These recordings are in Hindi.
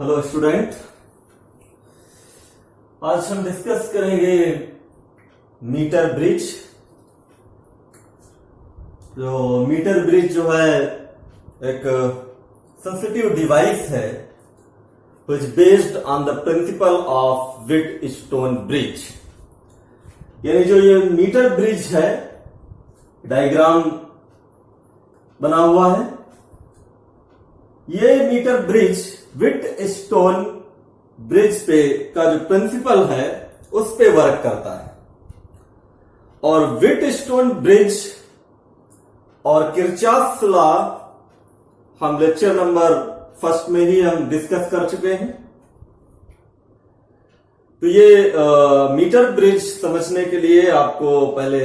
हेलो स्टूडेंट, आज हम डिस्कस करेंगे मीटर ब्रिज। मीटर ब्रिज जो है एक सेंसिटिव डिवाइस है which based on the principle of Wheatstone bridge। यानी जो ये मीटर ब्रिज है, डायग्राम बना हुआ है। ये मीटर ब्रिज व्हीटस्टोन ब्रिज पे का जो प्रिंसिपल है उस पे वर्क करता है। और व्हीटस्टोन ब्रिज और किरचॉफ्स लॉ हम लेक्चर नंबर फर्स्ट में ही हम डिस्कस कर चुके हैं। तो ये मीटर ब्रिज समझने के लिए आपको पहले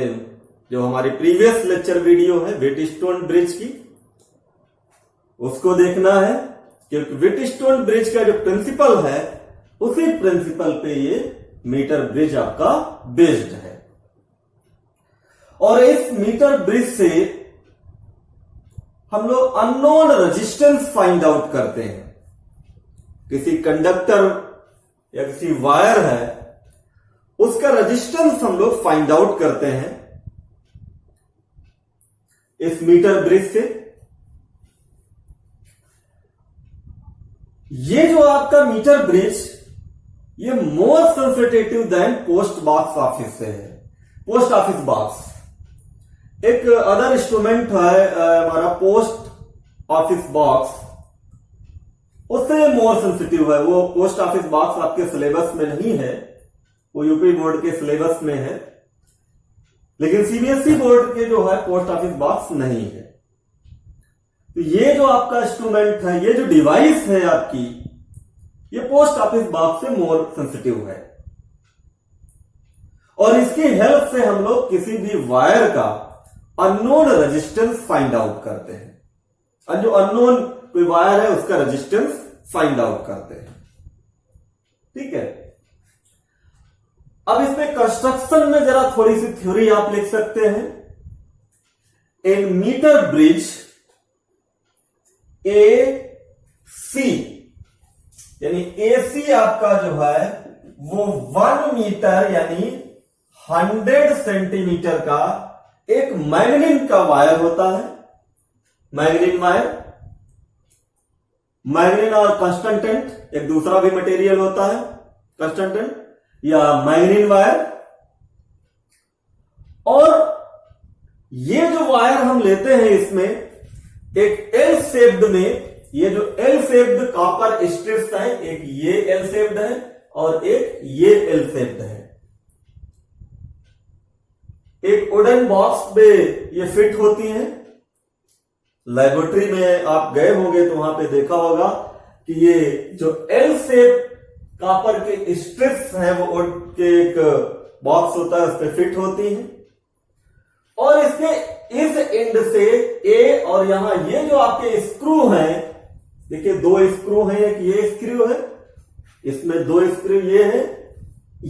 जो हमारी प्रीवियस लेक्चर वीडियो है व्हीटस्टोन ब्रिज की, उसको देखना है, क्योंकि व्हीटस्टोन ब्रिज का जो प्रिंसिपल है उसी प्रिंसिपल पे ये मीटर ब्रिज आपका बेस्ड है। और इस मीटर ब्रिज से हम लोग अननोन रेजिस्टेंस फाइंड आउट करते हैं। किसी कंडक्टर या किसी वायर है, उसका रेजिस्टेंस हम लोग फाइंड आउट करते हैं इस मीटर ब्रिज से। ये जो आपका मीटर ब्रिज ये more sensitive then post box office से है। पोस्ट ऑफिस बॉक्स एक अदर इंस्ट्रूमेंट है हमारा पोस्ट ऑफिस बॉक्स, उससे मोर सेंसिटिव है। वो पोस्ट ऑफिस बॉक्स आपके सिलेबस में नहीं है, वो यूपी बोर्ड के सिलेबस में है, लेकिन सीबीएसई बोर्ड के जो है पोस्ट ऑफिस बॉक्स नहीं है। तो ये जो आपका इंस्ट्रूमेंट है, ये जो डिवाइस है आपकी, ये पोस्ट ऑफिस बॉक्स से मोर सेंसिटिव है। और इसकी हेल्प से हम लोग किसी भी वायर का अननोन रेजिस्टेंस फाइंड आउट करते हैं। और जो अननोन कोई वायर है उसका रेजिस्टेंस फाइंड आउट करते हैं। ठीक है, अब इसमें कंस्ट्रक्शन में जरा थोड़ी सी थ्योरी आप लिख सकते हैं। इन मीटर ब्रिज AC यानी AC आपका जो है वो 1 मीटर यानी 100 सेंटीमीटर का एक मैग्नीन का वायर होता है। मैग्नीन वायर, मैग्नीन और कंस्टेंटेंट एक दूसरा भी मटेरियल होता है, कंस्टेंटेंट या मैग्नीन वायर। और ये जो वायर हम लेते हैं इसमें एक एल शेप्ड में, ये जो एल शेप्ड कॉपर स्ट्रिप्स है, एक ये एल शेप्ड है और एक ये एल शेप्ड है। एक वुडन बॉक्स पे ये फिट होती हैं। लेबोरेटरी में आप गए होंगे तो वहां पे देखा होगा कि ये जो एल शेप कॉपर के स्ट्रिप्स हैं वो वुड के एक बॉक्स होता है, उस पे फिट होती हैं। और इसके इस एंड से ए और यहां ये जो आपके स्क्रू हैं, देखिए 2 स्क्रू हैं, एक ये स्क्रू है, इसमें 2 स्क्रू ये है।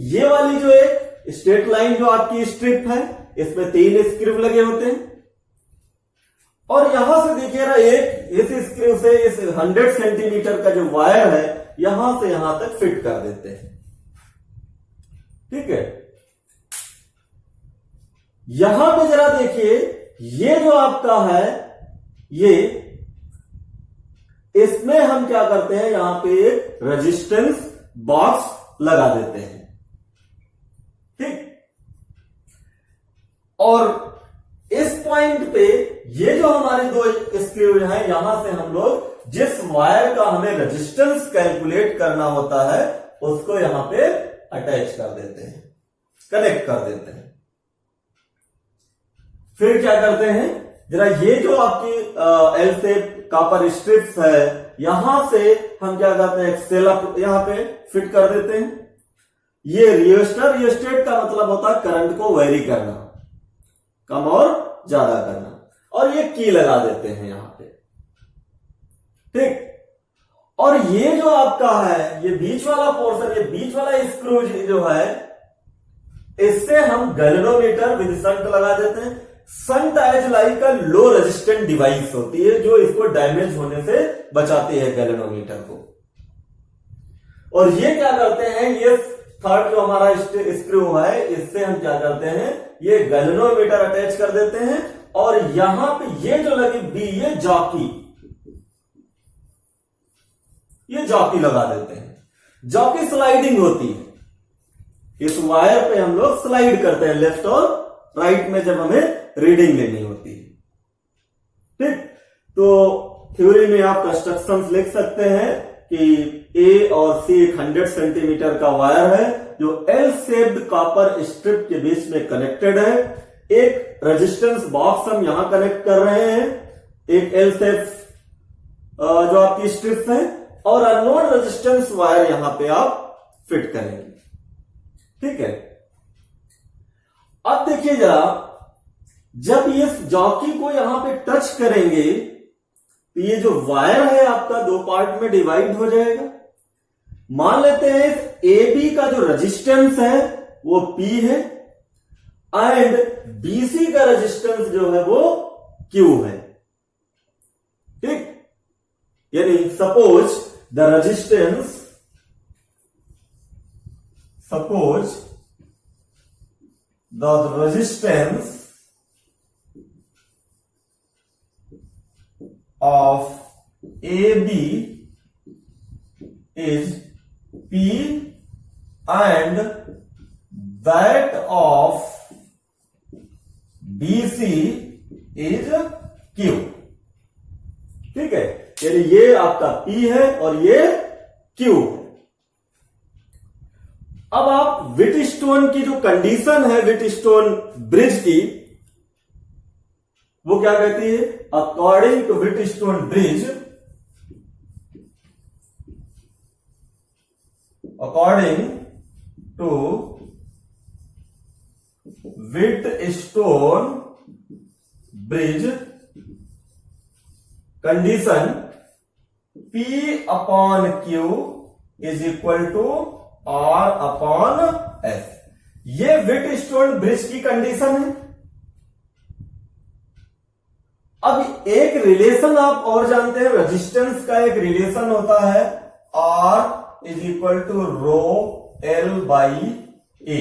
ये वाली जो एक स्ट्रेट लाइन जो आपकी स्ट्रिप है, इसमें 3 स्क्रू लगे होते हैं। और यहां से देखिए ना, एक इस स्क्रू से इस 100 सेंटीमीटर का जो वायर है यहां से यहां तक फिट कर देते हैं। ठीक है, यहां पे जरा देखिए, ये जो आपका है ये, इसमें हम क्या करते हैं, यहां पे एक रेजिस्टेंस बॉक्स लगा देते हैं। ठीक, और इस पॉइंट पे ये जो हमारे 2 स्क्रू हैं, यहां से हम लोग जिस वायर का हमें रेजिस्टेंस कैलकुलेट करना होता है उसको यहां पे अटैच कर देते हैं, कनेक्ट कर देते हैं। फिर क्या करते हैं, जरा ये जो आपकी एल शेप कॉपर स्ट्रिप्स है, यहां से हम क्या करते हैं, एक सेल अप यहां पे फिट कर देते हैं। ये रियोस्टेट, रियोस्टेट का मतलब होता है करंट को वेरी करना, कम और ज्यादा करना। और ये की लगा देते हैं यहां पे। ठीक, और ये जो आपका है, ये बीच वाला पोर्शन, ये बीच वाला स्क्रू जो है, इससे हम गैल्वेनोमीटर विद शंट लगा देते हैं। शंट एज लाइक का लो रेजिस्टेंट डिवाइस होती है जो इसको डैमेज होने से बचाती है गैल्वेनोमीटर को। और ये क्या करते हैं, ये थर्ड जो हमारा स्क्रू है, इससे हम क्या करते हैं, ये गैल्वेनोमीटर अटैच कर देते हैं, और यहां पे ये जो लगी बी, ये जॉकी लगा देते हैं। जॉकी स्लाइडिंग होती है, इस वायर पे हम लोग स्लाइड करते हैं लेफ्ट और राइट में जब हमें रीडिंग लेनी होती है। ठीक, तो थ्योरी में आप कंस्ट्रक्शंस लिख सकते हैं कि ए और सी एक 100 सेंटीमीटर का वायर है जो एल शेप्ड कॉपर स्ट्रिप के बीच में कनेक्टेड है। एक रेजिस्टेंस बॉक्स हम यहां कनेक्ट कर रहे हैं, एक एल शेप जो आपकी स्ट्रिप्स है, और अननोन रेजिस्टेंस वायर यहां पे आप फिट करेंगे। ठीक है, अब देखिए जरा, जब ये जॉकी को यहां पे टच करेंगे तो ये जो वायर है आपका दो पार्ट में डिवाइड हो जाएगा। मान लेते हैं ए बी का जो रेजिस्टेंस है वो P है, एंड BC का रेजिस्टेंस जो है वो Q है। ठीक, यानी suppose the resistance, of AB is P and that of BC is Q। ठीक है, यानी ये आपका P है और ये Q है। अब आप व्हिटस्टोन की जो कंडीशन है व्हिटस्टोन ब्रिज की, वो क्या कहती है, according to Wheatstone bridge, condition P upon Q is equal to R upon S। ये व्हिटस्टोन ब्रिज की कंडीशन है। अब एक रिलेशन आप और जानते हैं, रेजिस्टेंस का एक रिलेशन होता है R is equal to rho L by A।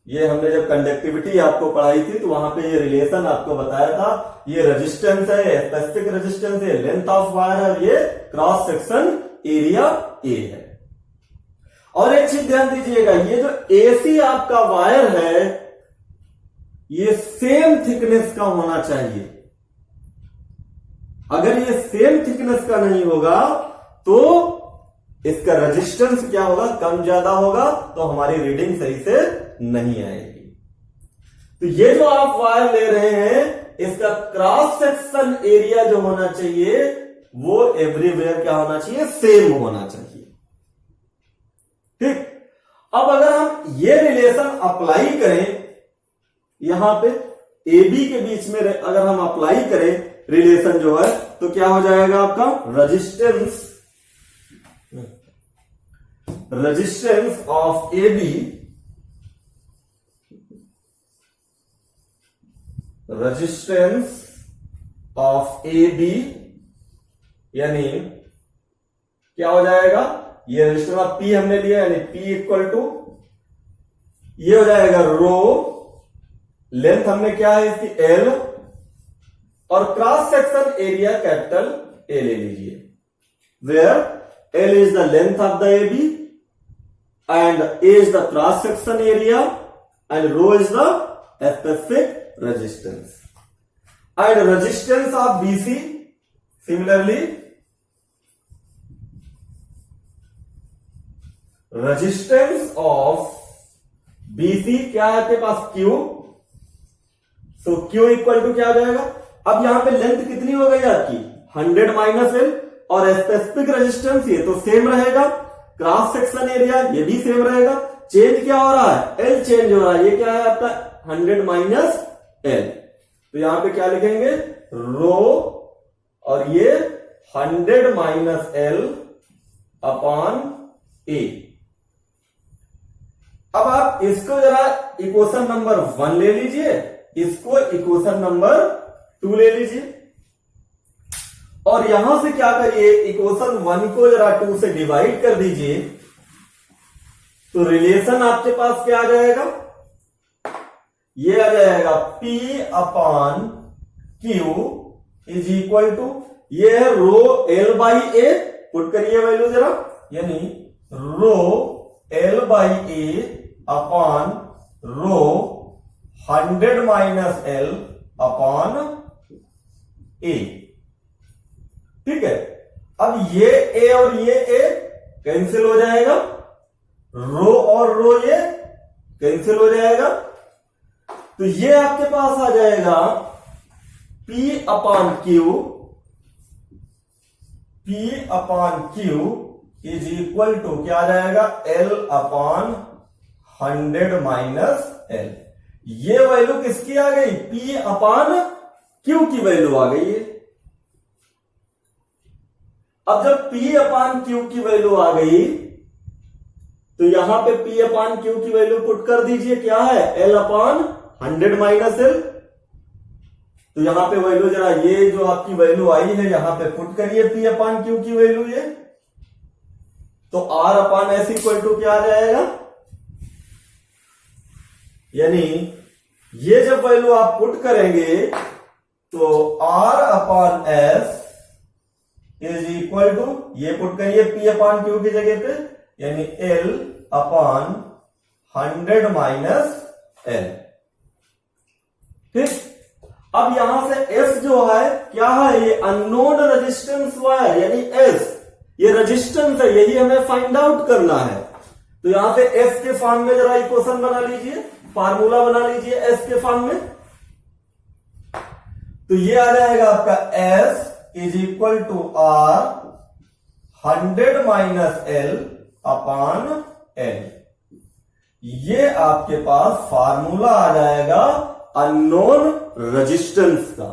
ये हमने जब कंडक्टिविटी आपको पढ़ाई थी तो वहां पे ये रिलेशन आपको बताया था। ये रेजिस्टेंस है, स्पेसिफिक रेजिस्टेंस है, लेंथ ऑफ वायर है, और ये क्रॉस सेक्शन एरिया A है। और एक चीज ध्यान दीजिएगा, ये जो AC आपका वायर है ये सेम थिकनेस का होना चाहिए। अगर ये सेम थिकनेस का नहीं होगा तो इसका रेजिस्टेंस क्या होगा, कम ज्यादा होगा, तो हमारी रीडिंग सही से नहीं आएगी। तो ये जो आप वायर ले रहे हैं, इसका क्रॉस सेक्शन एरिया जो होना चाहिए वो एवरीवेयर क्या होना चाहिए, सेम होना चाहिए। ठीक, अब अगर हम ये रिलेशन अप्लाई करें यहां पे AB के बीच में, अगर हम अप्लाई करें रिलेशन जो है, तो क्या हो जाएगा आपका रेजिस्टेंस ऑफ AB, यानी क्या हो जाएगा, ये रेजिस्टेंस ऑफ P हमने लिया, यानी P इक्वल टू ये हो जाएगा रो, लेंथ हमने क्या है इसकी L, और cross section area capital A ले लीजिए, where L is the length of the AB and A is the cross section area and rho is the specific resistance. And resistance of BC similarly, resistance of BC क्या है आपके पास, Q, तो Q इक्वल टू क्या हो जाएगा, अब यहां पे लेंथ कितनी हो गई आपकी 100 माइनस L, और स्पेसिफिक रेजिस्टेंस ये तो सेम रहेगा, क्रॉस सेक्शन एरिया ये भी सेम रहेगा, चेंज क्या हो रहा है, L चेंज हो रहा है, ये क्या है आपका 100 माइनस L, तो यहां पे क्या लिखेंगे रो, और ये 100 माइनस L अपॉन A। अब आप इसको जरा इक्वेशन नंबर 1 ले लीजिए, इसको इक्वेशन नंबर 2 ले लीजिए। और यहां से क्या करिए, इक्वेशन 1 को जरा 2 से डिवाइड कर दीजिए, तो रिलेशन आपके पास क्या आ जाएगा, ये आ जाएगा P upon Q is equal to, ये है rho L by A, put करिए वैल्यू जरा, यानी rho L by A upon rho 100 minus L upon A. ठीक है, अब ये A और ये A कैंसिल हो जाएगा, रो और रो ये कैंसिल हो जाएगा, तो ये आपके पास आ जाएगा P upon Q is equal to क्या आ जाएगा, L अपॉन 100 माइनस L। ये वैल्यू किसकी आ गई, P अपॉन Q की वैल्यू आ गई है। अब जब P अपॉन Q की वैल्यू आ गई, तो यहां पे P अपॉन Q की वैल्यू पुट कर दीजिए, क्या है, L अपॉन 100 माइनस L। तो यहां पे वैल्यू जरा, ये जो आपकी वैल्यू आई है यहां पे पुट करिए P अपॉन Q की वैल्यू ये, तो R upon S equal to क्या आ जाएगा, यानी ये जब वैल्यू आप पुट करेंगे तो R upon S is equal to, ये पुट करिए P अपॉन Q की जगह पे, यानी L अपॉन 100 माइनस L। ठीक, अब यहां से S जो है क्या है, ये अननोन रेजिस्टेंस वायर यानी S, ये रेजिस्टेंस है, यही हमें फाइंड आउट करना है। तो यहां से S के फॉर्म में जरा इक्वेशन बना लीजिए, फार्मूला बना लीजिए S के फॉर्म में, तो ये आ जाएगा आपका S is equal to R 100 minus L upon L। ये आपके पास फार्मूला आ जाएगा अननोन रेजिस्टेंस का।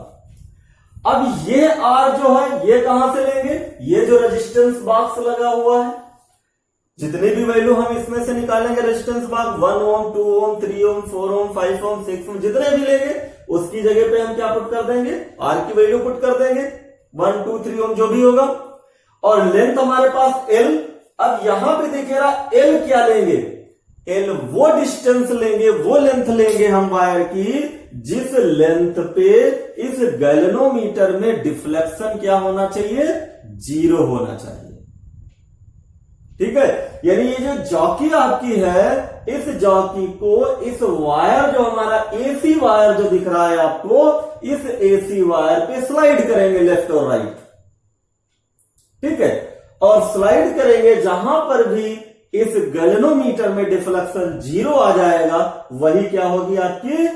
अब ये R जो है ये कहां से लेंगे, ये जो रेजिस्टेंस बॉक्स लगा हुआ है, जितनी भी वैल्यू हम इसमें से निकालेंगे रेजिस्टेंस बॉक्स 1 ओम 2 ओम 3 ओम 4 ओम 5 ओम 6 ओम जितने भी लेंगे, उसकी जगह पे हम क्या पुट कर देंगे, R की वैल्यू पुट कर देंगे, 1 2 3 ओम जो भी होगा, और लेंथ हमारे पास L। अब यहां पे देखिए L क्या लेंगे, L वो डिस्टेंस लेंगे, वो लेंथ लेंगे हम वायर की, जिस लेंथ पे इस गैल्वेनोमीटर में डिफ्लेक्शन क्या होना चाहिए, 0 होना चाहिए। ठीक है, यानी ये जो जॉकी आपकी है, इस जॉकी को इस वायर जो हमारा AC वायर जो दिख रहा है आपको, इस AC वायर पे स्लाइड करेंगे लेफ्ट और राइट। ठीक है, और स्लाइड करेंगे, जहां पर भी इस गैल्वेनोमीटर में डिफ्लेक्शन 0 आ जाएगा, वही क्या होगी आपकी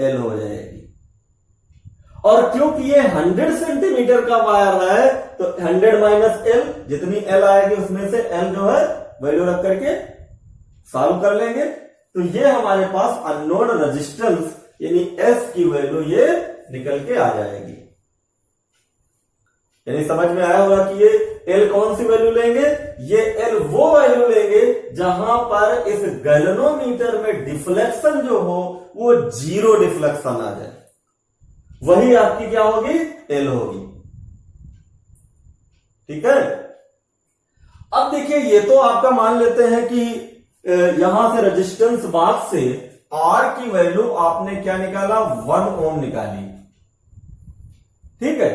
L हो जाएगी। और क्योंकि ये 100 सेंटीमीटर का वायर है, तो 100 माइनस L, जितनी L आएगी उसमें से L जो है वैल्यू रख करके सॉल्व कर लेंगे, तो ये हमारे पास अननोन रेजिस्टेंस यानी S की वैल्यू ये निकल के आ जाएगी। यानी समझ में आया होगा कि ये L कौन सी वैल्यू लेंगे, ये L वो वैल्यू लेंगे जहां पर इस गैल्वेनोमीटर में डिफ्लेक्शन जो हो वो 0 डिफ्लेक्शन आ जाए, वही आपकी क्या होगी, L होगी। ठीक है, अब देखिए ये तो आपका मान लेते हैं कि यहां से रेजिस्टेंस बॉक्स से R की वैल्यू आपने क्या निकाला, 1 ओम निकाली। ठीक है,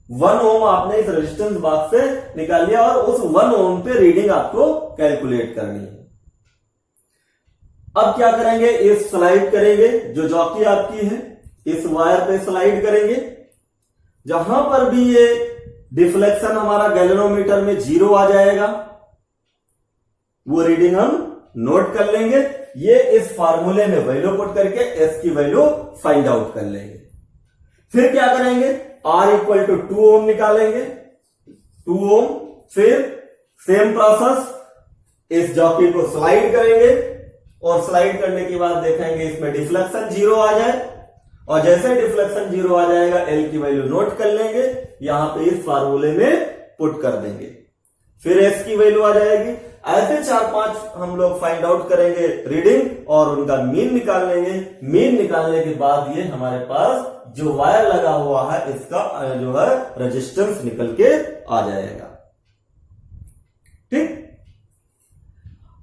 1 ओम आपने इस रेजिस्टेंस बॉक्स से निकाल लिया, और उस 1 ओम पे रीडिंग आपको कैलकुलेट करनी है। अब क्या करेंगे, इस स्लाइड करेंगे, जो जॉकी आपकी है इस वायर पे स्लाइड करेंगे, जहां पर भी ये डिफ्लेक्शन हमारा गैल्वेनोमीटर में 0 आ जाएगा, वो रीडिंग हम नोट कर लेंगे। ये इस फार्मूले में वैल्यू पुट करके S की वैल्यू फाइंड आउट कर लेंगे। फिर क्या करेंगे, R इक्वल टू 2 ओम निकालेंगे, 2 ओम। फिर सेम प्रोसेस, इस जॉकी को स्लाइड करेंगे, और स्लाइड करने के बाद देखेंगे इसमें डिफ्लेक्शन 0 आ जाए, और जैसे डिफ्लेक्शन 0 आ जाएगा L की वैल्यू नोट कर लेंगे, यहां पे इस फार्मूले में पुट कर देंगे। फिर S की वैल्यू आ जाएगी। ऐसे 4-5 हम लोग फाइंड आउट करेंगे रीडिंग और उनका मीन निकाल लेंगे। मीन निकालने के बाद ये हमारे पास जो वायर लगा हुआ है इसका जो है रेजिस्टेंस निकल के आ जाएगा। ठीक,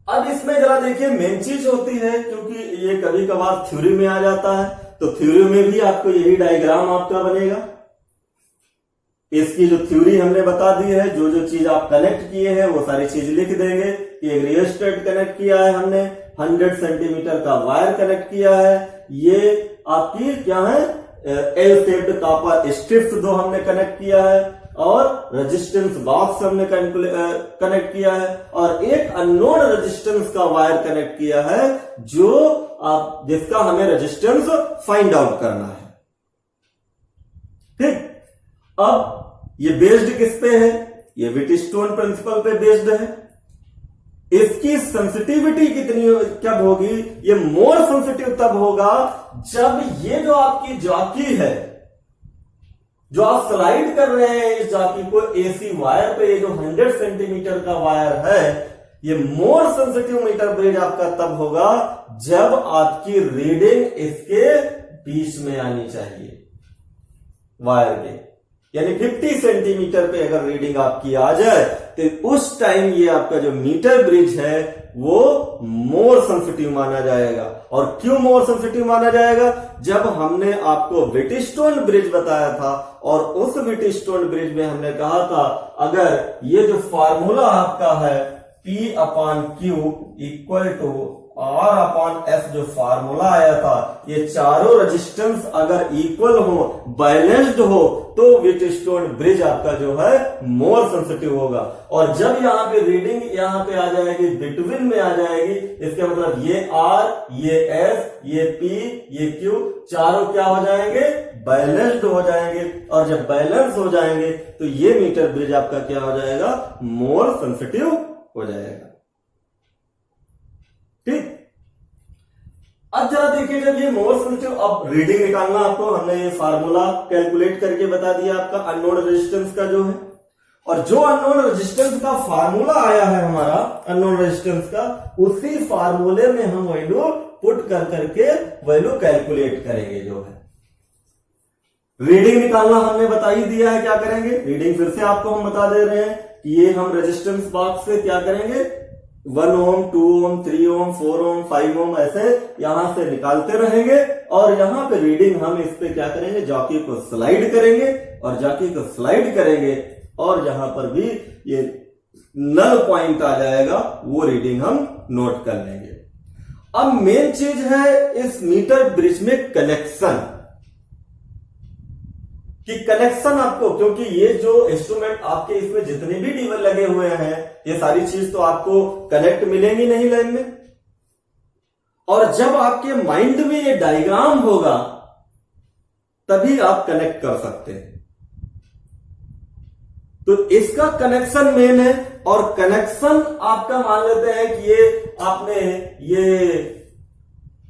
अब इसमें जरा देखिए मेन चीज होती है, क्योंकि ये कभी कभार थ्योरी में आ जाता है, तो थ्योरी में भी आपको यही डायग्राम आपका बनेगा। इसकी जो थ्योरी हमने बता दी है, जो जो चीज आप कनेक्ट किए हैं वो सारी चीज लिख देंगे कि एक रियोस्टेट कनेक्ट किया है हमने, 100 सेंटीमीटर का वायर कनेक्ट किया है, ये आपकी क्या है एल शेप्ड कॉपर स्ट्रिप्स दो हमने कनेक्ट किया है, और रेजिस्टेंस बॉक्स हमने कनेक्ट किया है, और एक अननोन रेजिस्टेंस का वायर कनेक्ट किया है जो आप जिसका हमें रेजिस्टेंस फाइंड आउट करना है। ठीक, अब ये बेस्ड किस पे है? ये व्हीटस्टोन प्रिंसिपल पे बेस्ड है। इसकी सेंसिटिविटी कितनी कब होगी? ये मोर सेंसिटिव तब होगा जब ये जो आपकी जॉकी है, जो आप स्लाइड कर रहे हैं इस जॉकी को एसी वायर पे, ये जो 100 सेंटीमीटर का वायर है, ये मोर सेंसिटिव मीटर ब्रिज आपका तब होगा जब आपकी रीडिंग इसके बीच में आनी चाहिए वायर के, यानी 50 सेंटीमीटर पे अगर रीडिंग आपकी आ जाए तो उस टाइम ये आपका जो मीटर ब्रिज है वो मोर सेंसिटिव माना जाएगा। और क्यों मोर सेंसिटिव माना जाएगा? जब हमने आपको व्हीटस्टोन ब्रिज बताया था और उस व्हीटस्टोन ब्रिज में हमने कहा था अगर ये जो फार्मूला आपका है P/Q इक्वल टू R/S जो फार्मूला आया था, ये चारों रेजिस्टेंस अगर इक्वल हो, बैलेंस्ड हो, तो व्हीटस्टोन ब्रिज आपका जो है मोर सेंसिटिव होगा। और जब यहाँ पे रीडिंग यहाँ पे आ जाएगी, बिटवीन में आ जाएगी, इसका मतलब ये R, ये S, ये P, ये Q चारों क्या हो जाएंगे? बैलेंस्ड हो जाएंगे। और जब बैलेंस हो जाएंगे तो ये मीटर ब्रिज आपका क्या हो जाएगा? मोर सेंसिटिव हो जाएगा। ठीक, अब जरा देखिए, जब ये मोर सेंसिटिव, अब रीडिंग निकालना आपको हमने ये फार्मूला कैलकुलेट करके बता दिया आपका अननोन रेजिस्टेंस का जो है, और जो अननोन रेजिस्टेंस का फार्मूला आया है हमारा अननोन रेजिस्टेंस का, उसी फार्मूले में हम वैल्यू पुट कर करके वैल्यू कैलकुलेट करेंगे। जो है रीडिंग निकालना हमने बता ही दिया है, क्या करेंगे? रीडिंग फिर से आपको हम बता दे रहे हैं कि ये हम रेजिस्टेंस बॉक्स से क्या करेंगे? 1 ओम, 2 ओम, 3 ओम, 4 ओम, 5 ओम ऐसे यहां से निकालते रहेंगे, और यहां पे रीडिंग हम इस पे क्या करेंगे? जॉकी को स्लाइड करेंगे, और जॉकी को स्लाइड करेंगे और जहां पर भी ये नल पॉइंट आ जाएगा वो रीडिंग हम नोट कर लेंगे। अब मेन चीज है इस मीटर ब्रिज में कनेक्शन, कि कनेक्शन आपको, क्योंकि ये जो इंस्ट्रूमेंट आपके इसमें जितने भी डीवर लगे हुए हैं ये सारी चीज तो आपको कनेक्ट मिलेंगी नहीं लाइन में, और जब आपके माइंड में ये डायग्राम होगा तभी आप कनेक्ट कर सकते हैं। तो इसका कनेक्शन मेन है, और कनेक्शन आपका मान लेते हैं कि ये आपने ये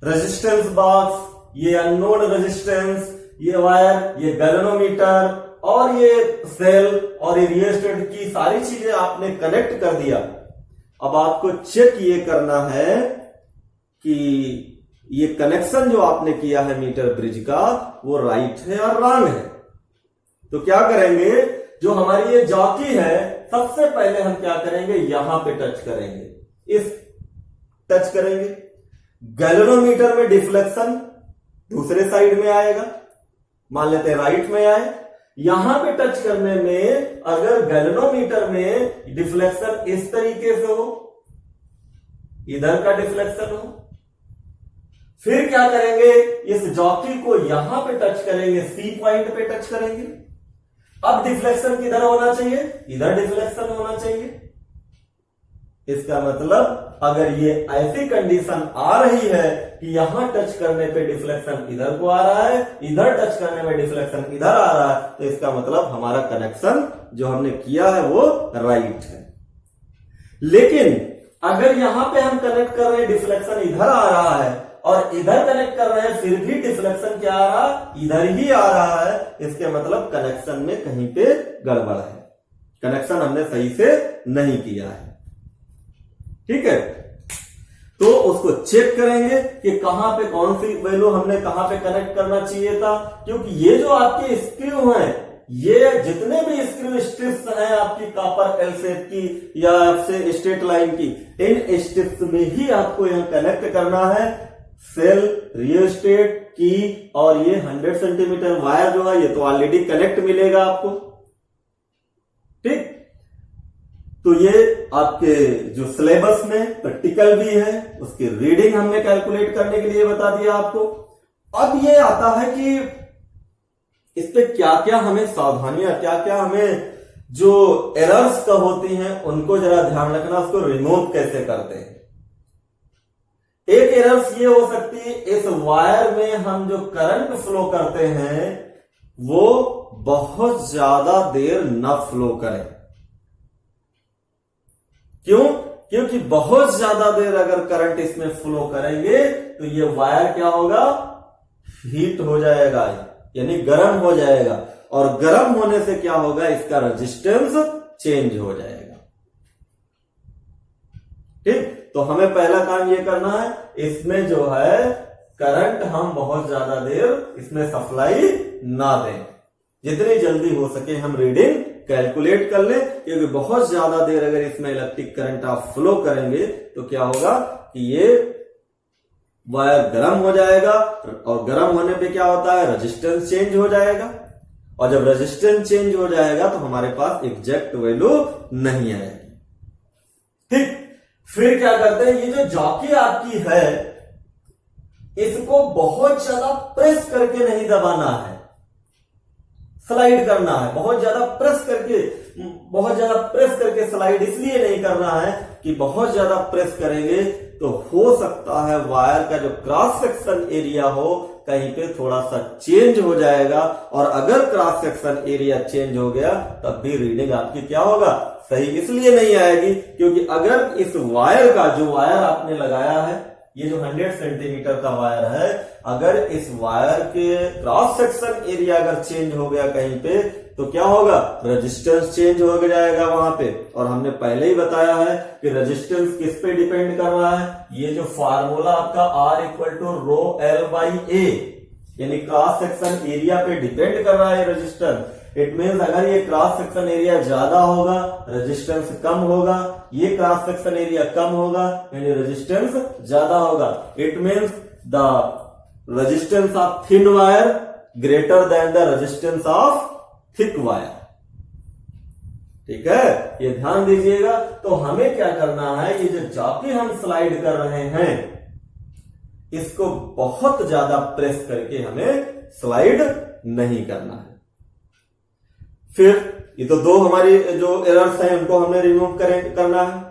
रेजिस्टेंस बॉक्स, ये अननोन रेजिस्टेंस, ये वायर, ये गैल्वेनोमीटर और ये सेल और ये रियोस्टेट की सारी चीजें आपने कनेक्ट कर दिया। अब आपको चेक ये करना है कि ये कनेक्शन जो आपने किया है मीटर ब्रिज का वो राइट है और रॉन्ग है। तो क्या करेंगे? जो हमारी ये जॉकी है, सबसे पहले हम क्या करेंगे? यहां पे टच करेंगे, इस टच करेंगे। गैल्वेनोमीटर में डिफ्लेक्शन दूसरे साइड में आएगा, मान लेते हैं राइट में आए। यहां पे टच करने में अगर गैल्वेनोमीटर में डिफ्लेक्शन इस तरीके से हो, इधर का डिफ्लेक्शन हो, फिर क्या करेंगे? इस जॉकी को यहां पे टच करेंगे, सी पॉइंट पे टच करेंगे। अब डिफ्लेक्शन किधर होना चाहिए? इधर डिफ्लेक्शन होना चाहिए। इसका मतलब अगर ये ऐसी कंडीशन आ रही है कि यहां टच करने पे डिफ्लेक्शन इधर को आ रहा है, इधर टच करने में डिफ्लेक्शन इधर आ रहा है, तो इसका मतलब हमारा कनेक्शन जो हमने किया है वो राइट है। लेकिन अगर यहां पे हम कनेक्ट कर रहे हैं, डिफ्लेक्शन इधर आ रहा है, और इधर कनेक्ट कर रहे हैं फिर भी डिफ्लेक्शन क्या आ रहा है? इधर ही आ रहा है। इसके मतलब कनेक्शन में कहीं पे गड़बड़ है, कनेक्शन हमने सही से नहीं किया है। ठीक है, तो उसको चेक करेंगे कि कहां पे कौन सी वैल्यू हमने कहां पे कनेक्ट करना चाहिए था, क्योंकि ये जो आपके स्क्रू हैं, ये जितने भी स्क्रू स्ट्रिप्स हैं आपकी कॉपर एल शेप की या आपसे स्ट्रेट लाइन की, इन स्ट्रिप्स में ही आपको यहां कनेक्ट करना है सेल, रियोस्टेट की, और ये 100 सेंटीमीटर वायर जो है ये तो ऑलरेडी कनेक्ट मिलेगा आपको। ठीक, तो ये आपके जो सिलेबस में प्रैक्टिकल भी है, उसकी रीडिंग हमने कैलकुलेट करने के लिए बता दिया आपको। अब ये आता है कि इस पे क्या क्या हमें सावधानियां, क्या क्या हमें जो एरर्स का होती हैं उनको जरा ध्यान रखना, उसको रिमूव कैसे करते हैं। एक एरर्स ये हो सकती है, इस वायर में हम जो करंट फ्लो करते हैं वो बहुत ज्यादा देर न फ्लो करें। क्यों? क्योंकि बहुत ज्यादा देर अगर करंट इसमें फ्लो करेंगे तो ये वायर क्या होगा, हीट हो जाएगा, यानी गर्म हो जाएगा, और गर्म होने से क्या होगा, इसका रेजिस्टेंस चेंज हो जाएगा। ठीक, तो हमें पहला काम ये करना है, इसमें जो है करंट हम बहुत ज्यादा देर इसमें सप्लाई ना दें, जितनी जल्दी हो सके हम रीडिंग कैलकुलेट कर ले, क्योंकि बहुत ज्यादा देर अगर इसमें इलेक्ट्रिक करंट आप फ्लो करेंगे तो क्या होगा कि ये वायर गर्म हो जाएगा, और गर्म होने पे क्या होता है, रेजिस्टेंस चेंज हो जाएगा, और जब रेजिस्टेंस चेंज हो जाएगा तो हमारे पास एग्जैक्ट वैल्यू नहीं आएगी। ठीक, फिर क्या करते हैं, ये जो जॉकी आपकी है इसको बहुत ज्यादा प्रेस करके नहीं दबाना है, स्लाइड करना है, बहुत ज्यादा प्रेस करके स्लाइड इसलिए नहीं करना है कि बहुत ज्यादा प्रेस करेंगे तो हो सकता है वायर का जो क्रॉस सेक्शन एरिया हो कहीं पे थोड़ा सा चेंज हो जाएगा, और अगर क्रॉस सेक्शन एरिया चेंज हो गया तब भी रीडिंग आपकी क्या होगा, सही इसलिए नहीं आएगी क्योंकि अगर इस वायर का, जो वायर आपने लगाया है, ये जो 100 सेंटीमीटर का वायर है, अगर इस वायर के क्रॉस सेक्शन एरिया अगर चेंज हो गया कहीं पे तो क्या होगा, रेजिस्टेंस चेंज हो जाएगा वहां पे। और हमने पहले ही बताया है कि रेजिस्टेंस किस पे डिपेंड कर रहा है, ये जो फार्मूला आपका R equal to rho L by A, यानी क्रॉस सेक्शन एरिया पे डिपेंड कर रहा है रेजिस्टेंस। इट मीन्स अगर ये क्रॉस सेक्शन एरिया ज्यादा होगा रेजिस्टेंस कम होगा, ये क्रॉस सेक्शन एरिया कम होगा यानी रेजिस्टेंस ज्यादा होगा। It means the resistance of thin wire greater than the resistance of thick wire. ठीक है, ये ध्यान दीजिएगा। तो हमें क्या करना है, ये जो जॉकी हम स्लाइड कर रहे हैं इसको बहुत ज्यादा प्रेस करके हमें स्लाइड नहीं करना है। फिर ये तो दो हमारी जो एरर्स हैं उनको हमने रिमूव करना है।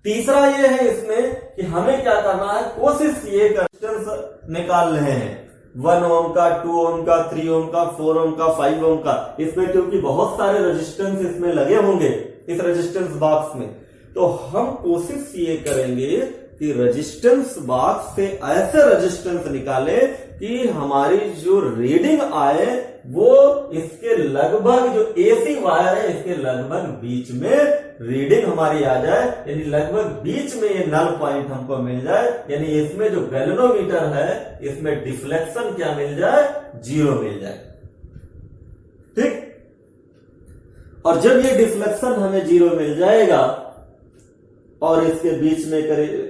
तीसरा ये है इसमें कि हमें क्या करना है, कोशिश ये रेजिस्टेंस निकाल रहे हैं 1 ओम का, 2 ओम का, 3 ओम का, 4 ओम का, 5 ओम का, इसमें क्योंकि बहुत सारे रेजिस्टेंस इसमें लगे होंगे इस रेजिस्टेंस बॉक्स में, तो हम कोशिश ये करेंगे कि रेजिस्टेंस बॉक्स से ऐसे रेजिस्टेंस निकाले कि हमारी जो रीडिंग आए वो इसके लगभग, जो एसी वायर है इसके लगभग बीच में रीडिंग हमारी आ जाए, यानी लगभग बीच में ये नल पॉइंट हमको मिल जाए, यानी इसमें जो गैल्वेनोमीटर है इसमें डिफ्लेक्शन क्या मिल जाए, 0 मिल जाए। ठीक, और जब ये डिफ्लेक्शन हमें 0 मिल जाएगा और इसके बीच में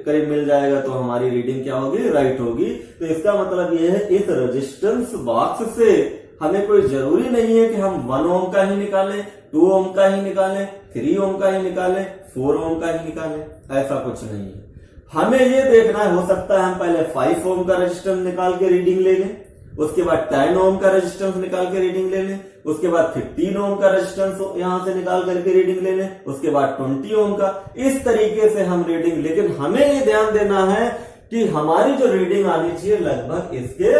करीब मिल जाएगा तो हमारी रीडिंग क्या होगी, राइट होगी। तो इसका मतलब ये है इस रेजिस्टेंस बॉक्स से हमें कोई जरूरी नहीं है कि हम 1 ओम का ही निकालें, 2 ओम का ही निकालें, 3 ओम का ही निकालें, 4 ओम का ही निकालें, ऐसा कुछ नहीं है। हमें ये देखना है, हो सकता है हम पहले 5 ओम का रेजिस्टेंस निकाल के रीडिंग ले लें, उसके बाद 10 ओम का रेजिस्टेंस निकाल के रीडिंग ले लें, उसके बाद 15 ओम का रेजिस्टेंस यहां से निकाल करके रीडिंग ले लें, उसके बाद 20 ओम का, इस तरीके से हम रीडिंग। लेकिन हमें ये ध्यान देना है कि हमारी जो रीडिंग आनी चाहिए लगभग इसके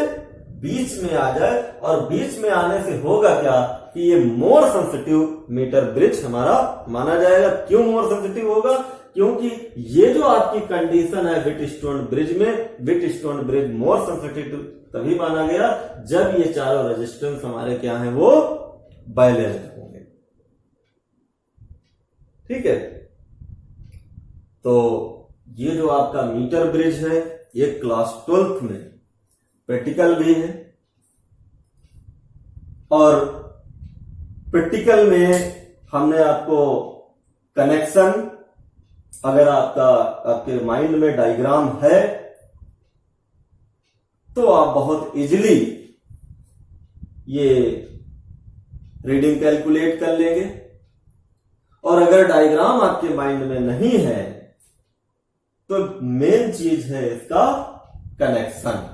बीच में आ जाए, और बीच में आने से होगा क्या कि ये मोर सेंसिटिव मीटर ब्रिज हमारा माना जाएगा। क्यों मोर सेंसिटिव होगा, क्योंकि ये जो आपकी कंडीशन है व्हीटस्टोन ब्रिज में, व्हीटस्टोन ब्रिज मोर सेंसिटिव तभी माना गया जब ये चारों रेजिस्टेंस हमारे क्या है, वो बैलेंस्ड होंगे। ठीक है, तो ये जो आपका मीटर ब्रिज है ये क्लास 12th में प्रैक्टिकल भी है, और प्रैक्टिकल में हमने आपको कनेक्शन, अगर आपके माइंड में डायग्राम है तो आप बहुत इजीली ये रीडिंग कैलकुलेट कर लेंगे, और अगर डायग्राम आपके माइंड में नहीं है तो मेन चीज है इसका कनेक्शन।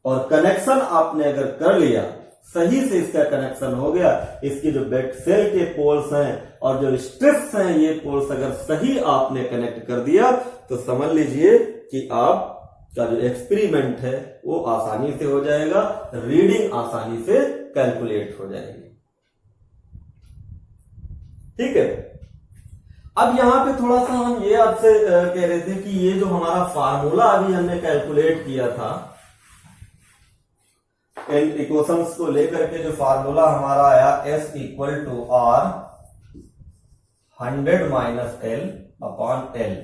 और कनेक्शन आपने अगर कर लिया, सही से इसका कनेक्शन हो गया, इसकी जो बेड सेल के पोल्स हैं और जो स्ट्रिप्स हैं ये पोल्स अगर सही आपने कनेक्ट कर दिया तो समझ लीजिए कि आपका जो एक्सपेरिमेंट है वो आसानी से हो जाएगा, रीडिंग आसानी से कैलकुलेट हो जाएगी। ठीक है, अब यहां पे थोड़ा सा हम ये आपसे कह रहे थे कि ये जो हमारा फार्मूला अभी हमने कैलकुलेट किया था, इन इक्वेशंस को लेकर के जो फार्मूला हमारा आया S equal to R 100 minus L upon L।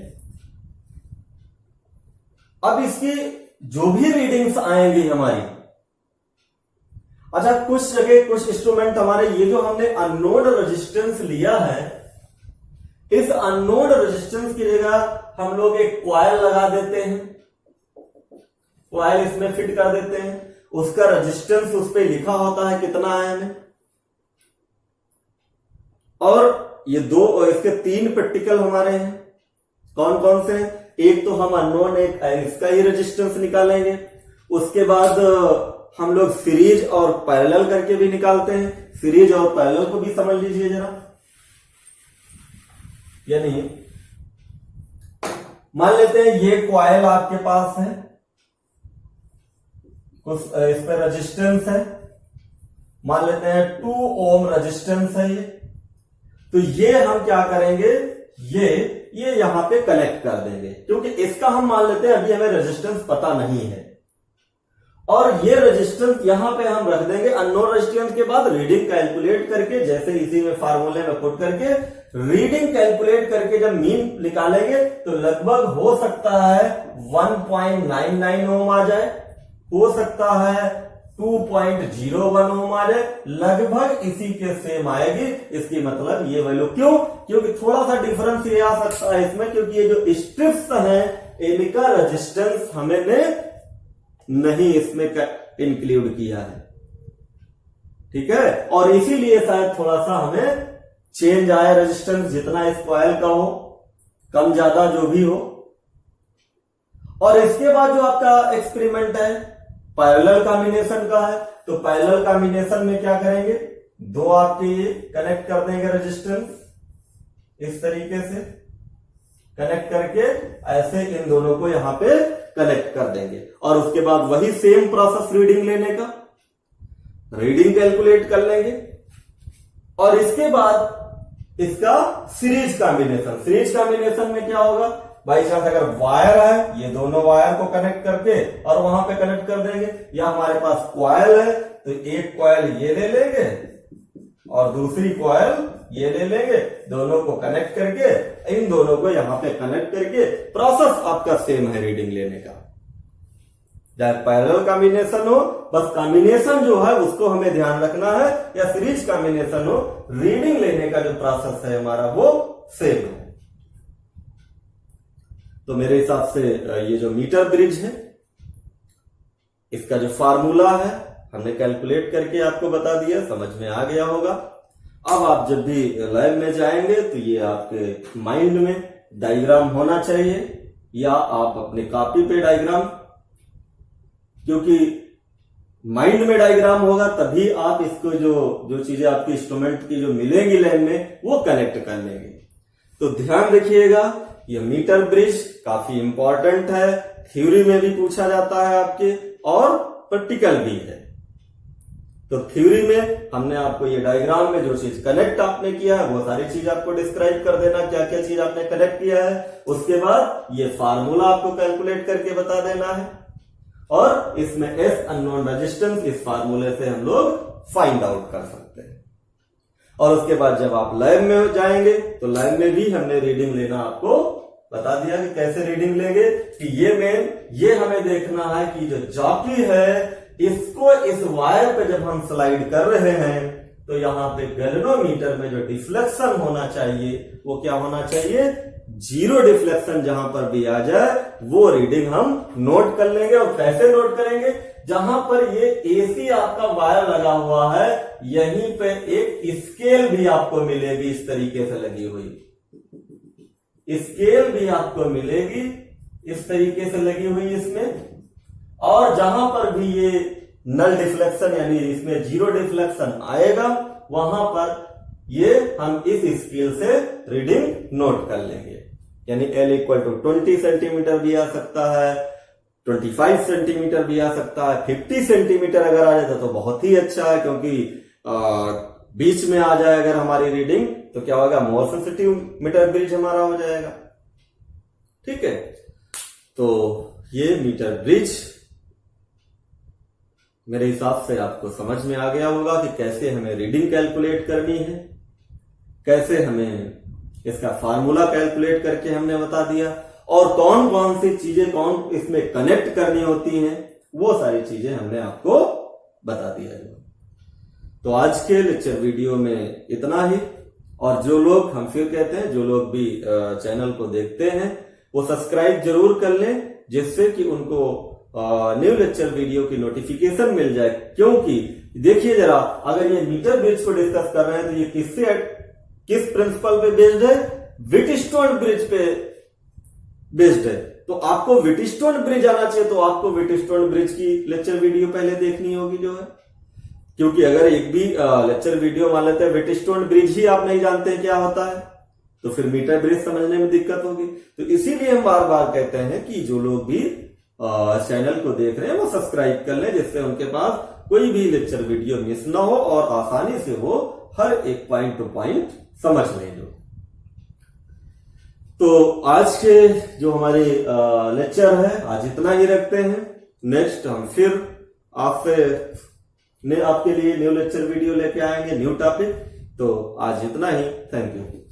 अब इसकी जो भी रीडिंग्स आएंगी हमारी, अच्छा कुछ जगह कुछ इंस्ट्रूमेंट हमारे, ये जो हमने अननोन रेजिस्टेंस लिया है, इस अननोन रेजिस्टेंस की जगह हम लोग एक कॉइल लगा देते हैं, कॉइल इसमें फिट कर देते हैं, उसका रेजिस्टेंस उस पर लिखा होता है कितना है हमें, और ये दो, इसके 3 प्रैक्टिकल हमारे हैं। कौन कौन से हैं? एक तो हम अननोन, एक इसका ही रेजिस्टेंस निकालेंगे, उसके बाद हम लोग सीरीज और पैरेलल करके भी निकालते हैं। सीरीज और पैरेलल को भी समझ लीजिए जरा, या नहीं। मान लेते हैं ये कॉइल आपके पास है, कुछ इस पर रेजिस्टेंस है, मान लेते हैं 2 ओम रेजिस्टेंस है ये, तो ये हम क्या करेंगे, ये यहां पे कनेक्ट कर देंगे, क्योंकि इसका हम मान लेते हैं अभी हमें रेजिस्टेंस पता नहीं है, और ये रेजिस्टेंस यहां पे हम रख देंगे अननोन रेजिस्टेंस के बाद रीडिंग कैलकुलेट करके, जैसे इसी में फार्मूले में पुट करके रीडिंग कैलकुलेट करके जब मीन निकालेंगे तो लगभग हो सकता है 1.99 ओम आ जाए, हो सकता है 2.01 ओम आ जाए, लगभग इसी के सेम आएगी। इसकी मतलब ये वैल्यू, क्यों? क्योंकि थोड़ा सा डिफरेंस ये आ सकता है इसमें, क्योंकि ये जो स्ट्रिप्स हैं इनका रेजिस्टेंस हमने नहीं इसमें इंक्लूड किया है, ठीक है, और इसीलिए शायद थोड़ा सा हमें चेंज आए रेजिस्टेंस, जितना इस कॉइल का हो, कम ज्यादा जो भी हो। और इसके बाद जो आपका एक्सपेरिमेंट है पैरेलल कॉम्बिनेशन का है, तो पैरेलल कॉम्बिनेशन में क्या करेंगे, 2 आपके कनेक्ट कर देंगे रेजिस्टेंस, इस तरीके से कनेक्ट करके ऐसे इन दोनों को यहां पे कनेक्ट कर देंगे, और उसके बाद वही सेम प्रोसेस रीडिंग लेने का, रीडिंग कैलकुलेट कर लेंगे, और इसके बाद इसका सीरीज कॉम्बिनेशन। सीरीज कॉम्बिनेशन में क्या होगा, बाई चांस अगर वायर है, ये दोनों वायर को कनेक्ट करके और वहां पे कनेक्ट कर देंगे, या हमारे पास कॉइल है तो एक कॉइल ये ले लेंगे और दूसरी कॉइल ये ले लेंगे, दोनों को कनेक्ट करके इन दोनों को यहां पे कनेक्ट करके, प्रोसेस आपका सेम है रीडिंग लेने का, चाहे पैरेलल कॉम्बिनेशन हो, बस कॉम्बिनेशन जो है उसको हमें ध्यान रखना है, या सीरीज कॉम्बिनेशन हो, रीडिंग लेने का जो प्रोसेस है हमारा वो सेम है। तो मेरे हिसाब से ये जो मीटर ब्रिज है इसका जो फार्मूला है हमने कैलकुलेट करके आपको बता दिया, समझ में आ गया होगा। अब आप जब भी लैब में जाएंगे तो ये आपके माइंड में डायग्राम होना चाहिए, या आप अपने कॉपी पे डायग्राम, क्योंकि माइंड में डायग्राम होगा तभी आप इसको जो चीजें आपकी इंस्ट्रूमेंट की जो मिलेंगी लैब में वो कनेक्ट कर लेंगे। तो ध्यान रखिएगा, ये मीटर ब्रिज काफी इंपॉर्टेंट है, थ्योरी में भी पूछा जाता है आपके, और प्रैक्टिकल भी है। तो थ्योरी में हमने आपको ये डायग्राम में जो चीज कनेक्ट आपने किया है वो सारी चीज आपको डिस्क्राइब कर देना, क्या क्या चीज आपने कनेक्ट किया है, उसके बाद ये फार्मूला आपको कैलकुलेट करके बता देना है, और इसमें एस अननोन रेजिस्टेंस इस फार्मूले से हम लोग फाइंड आउट कर सकते हैं। और उसके बाद जब आप लैब में जाएंगे तो लैब में भी हमने रीडिंग लेना आपको बता दिया कि कैसे रीडिंग लेंगे। कि ये हमें देखना है कि जो जॉकी है इसको इस वायर पे जब हम स्लाइड कर रहे हैं तो यहाँ पे गैल्वेनोमीटर में जो डिफ्लेक्शन होना चाहिए वो क्या होना चाहिए, 0 डिफ्लेक्शन जहां पर भी आ जाए वो रीडिंग हम नोट कर लेंगे। और कैसे नोट करेंगे, जहां पर ये एसी आपका वायर लगा हुआ है यहीं पे एक स्केल भी आपको मिलेगी, इस तरीके से लगी हुई स्केल भी आपको मिलेगी, इस तरीके से लगी हुई इसमें। और जहां पर भी ये नल डिफ्लेक्शन यानी इसमें 0 डिफ्लेक्शन आएगा वहां पर ये हम इस स्केल से रीडिंग नोट कर लेंगे। यानी L = 20 सेंटीमीटर भी आ सकता है, 25 सेंटीमीटर भी आ सकता है, 50 सेंटीमीटर अगर आ जाता तो बहुत ही अच्छा है, क्योंकि बीच में आ जाए अगर हमारी रीडिंग तो क्या होगा, मोर सेंसिटिव मीटर ब्रिज हमारा हो जाएगा। ठीक है, तो ये मीटर ब्रिज मेरे हिसाब से आपको समझ में आ गया होगा कि कैसे हमें रीडिंग कैलकुलेट करनी है, कैसे हमें इसका फार्मूला कैलकुलेट करके हमने बता दिया, और कौन कौन सी चीजें कौन इसमें कनेक्ट करनी होती हैं वो सारी चीजें हमने आपको बता दिया है। तो आज के लेक्चर वीडियो में इतना ही। और जो लोग, हम फिर कहते हैं, जो लोग भी चैनल को देखते हैं वो सब्सक्राइब जरूर कर लें, जिससे कि उनको न्यू लेक्चर वीडियो की नोटिफिकेशन मिल जाए। क्योंकि देखिए जरा, अगर ये मीटर ब्रिज को डिस्कस कर रहे हैं तो ये किस प्रिंसिपल पे बेस्ड है, व्हिटस्टोन ब्रिज पे बेस्ड है। तो आपको व्हिटस्टोन ब्रिज आना चाहिए, तो आपको व्हिटस्टोन ब्रिज की लेक्चर वीडियो पहले देखनी होगी जो है, क्योंकि अगर एक भी लेक्चर वीडियो मान लेते हैं व्हिटस्टोन ब्रिज ही आप नहीं जानते हैं क्या होता है तो फिर मीटर ब्रिज समझने में दिक्कत होगी। तो इसीलिए हम बार बार कहते हैं कि जो लोग भी चैनल को देख रहे हैं वो सब्सक्राइब कर लें, जिससे उनके पास कोई भी लेक्चर वीडियो मिस ना हो और आसानी से वो हर एक पॉइंट टू पॉइंट समझ लें। जो तो आज के जो हमारे लेक्चर है आज इतना ही रखते हैं। नेक्स्ट हम फिर आपके लिए न्यू लेक्चर वीडियो लेके आएंगे, न्यू टॉपिक। तो आज इतना ही, थैंक यू।